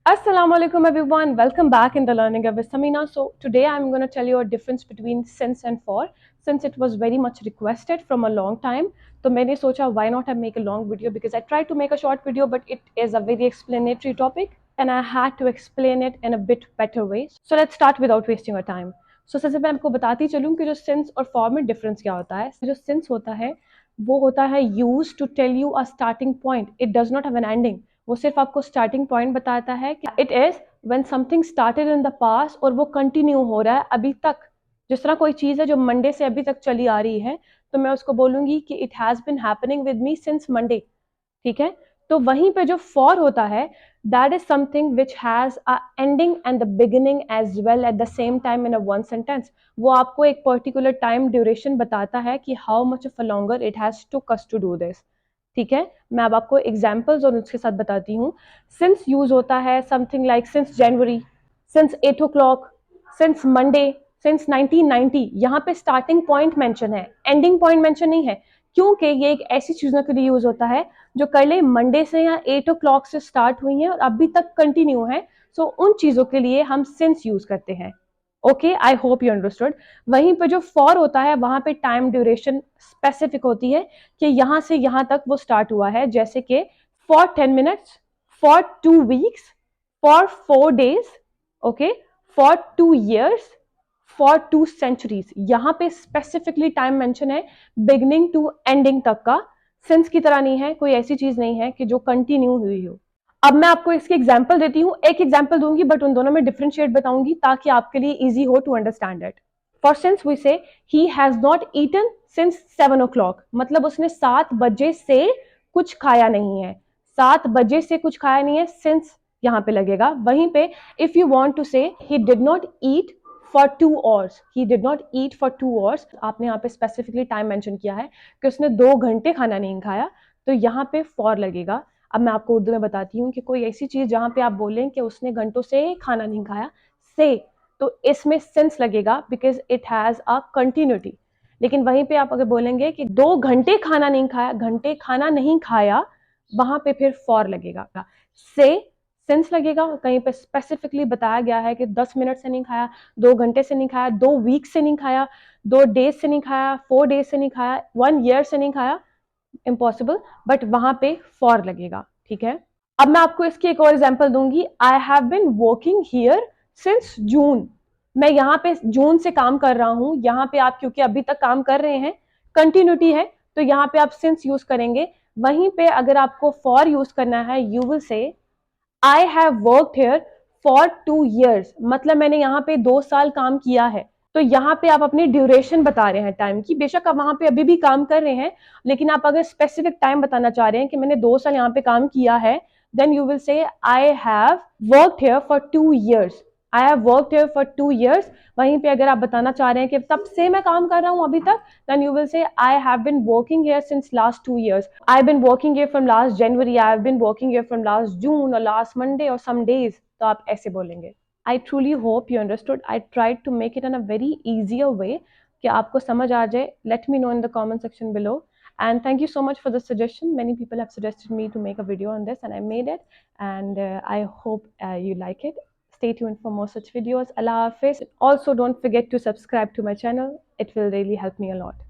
Assalamu alaikum everyone. Welcome back in the Learning App with Samina. So today I'm going to tell you a difference between since and for. Since it was very much requested from a long time, so मैंने सोचा why not I make a long video, because I tried to make a short video but it is a very explanatory topic and I had to explain it in a bit better way. So let's start without wasting our time. So सबसे पहले आपको बताती चलूँ कि जो since और for में difference क्या होता है. जो since होता है वो होता है used to tell you a starting point. It does not have an ending. वो सिर्फ आपको स्टार्टिंग पॉइंट बताता है कि it is when something started in the past और वो कंटिन्यू हो रहा है अभी तक. जिस तरह कोई चीज है जो मंडे से अभी तक चली आ रही है, तो मैं उसको बोलूंगी कि it has been happening with me since Monday. ठीक है. तो वहीं पे जो फॉर होता है, that is something which has a ending and the beginning as well at the same time in a one sentence. वो आपको एक पर्टिकुलर टाइम ड्यूरेशन बताता है कि how much of a longer it has took us to do this. ठीक है. मैं अब आपको एग्जाम्पल्स और उसके साथ बताती हूँ. सिंस यूज होता है something like since January, since 8 o'clock, since Monday, since 1990. यहाँ पे स्टार्टिंग पॉइंट मेंशन है, एंडिंग पॉइंट मेंशन नहीं है, क्योंकि ये एक ऐसी चीजों के लिए यूज होता है जो कल मंडे से या 8 o'clock से स्टार्ट हुई हैं और अभी तक कंटिन्यू है. सो उन चीजों के लिए हम सिंस यूज करते हैं. Okay, I hope you understood. वहीं पे जो फॉर होता है वहां पे टाइम ड्यूरेशन स्पेसिफिक होती है कि यहां से यहां तक वो स्टार्ट हुआ है, जैसे कि for 10 minutes, for 2 weeks, for 4 days, okay, for 2 years, for 2 centuries. यहां पे स्पेसिफिकली टाइम मेंशन है बिगनिंग टू एंडिंग तक का. सिंस की तरह नहीं है, कोई ऐसी चीज नहीं है कि जो कंटिन्यू हुई हो. अब मैं आपको इसकी एग्जाम्पल देती हूँ, एक एग्जाम्पल दूंगी बट उन दोनों में डिफरेंशिएट बताऊंगी ताकि आपके लिए इजी हो to understand it. For since we say he has not eaten since 7 o'clock, मतलब उसने 7 बजे से कुछ खाया नहीं है. 7 बजे से कुछ खाया नहीं है, सिंस यहाँ पे लगेगा. वहीं पे इफ यू वांट टू से he did not eat for 2 hours, he did not eat for 2 hours, आपने यहाँ पे स्पेसिफिकली टाइम मेंशन किया है कि उसने 2 घंटे खाना नहीं खाया, तो यहाँ पे फॉर लगेगा. अब मैं आपको उर्दू में बताती हूँ कि कोई ऐसी चीज जहां पे आप बोलें कि उसने घंटों से खाना नहीं खाया, से, तो इसमें सेंस लगेगा because it has a continuity. लेकिन वहीं पे आप अगर बोलेंगे कि 2 घंटे खाना नहीं खाया, घंटे खाना नहीं खाया, वहां पे फिर फॉर लगेगा. से सेंस लगेगा, कहीं पे स्पेसिफिकली बताया गया है कि 10 मिनट से नहीं खाया, 2 घंटे से नहीं खाया, 2 वीक से नहीं खाया, 2 डेज से नहीं खाया, 4 डेज से नहीं खाया, 1 ईयर से नहीं खाया, इम्पॉसिबल, बट वहां पे फॉर लगेगा. ठीक है. अब मैं आपको इसकी एक और एग्जांपल दूंगी. I have been working here since June. मैं यहाँ पे जून से काम कर रहा हूं. यहाँ पे आप क्योंकि अभी तक काम कर रहे हैं, कंटिन्यूटी है, तो यहाँ पे आप सिंस यूज करेंगे. वहीं पे अगर आपको फॉर यूज करना है, you will say I have worked here for 2 years, मतलब मैंने यहाँ पे 2 साल काम किया है. तो यहाँ पे आप अपनी ड्यूरेशन बता रहे हैं टाइम की. बेशक आप वहां पे अभी भी काम कर रहे हैं, लेकिन आप अगर स्पेसिफिक टाइम बताना चाह रहे हैं कि मैंने 2 साल यहाँ पे काम किया है, then you will say I have worked here for 2 years. I have worked here for 2 years. वहीं पे अगर आप बताना चाह रहे हैं कि तब से मैं काम कर रहा हूं अभी तक, then you will say I have been working here since last 2 years. I've been working here from last January. I've been working here from last June or last Monday or some days. तो आप ऐसे बोलेंगे. I truly hope you understood. I tried to make it in a very easier way कि आपको समझ आ जाए. Let me know in the comment section below. And thank you so much for the suggestion. Many people have suggested me to make a video on this and I made it. And I hope you like it. Stay tuned for more such videos. Allah Hafiz. Also, don't forget to subscribe to my channel. It will really help me a lot.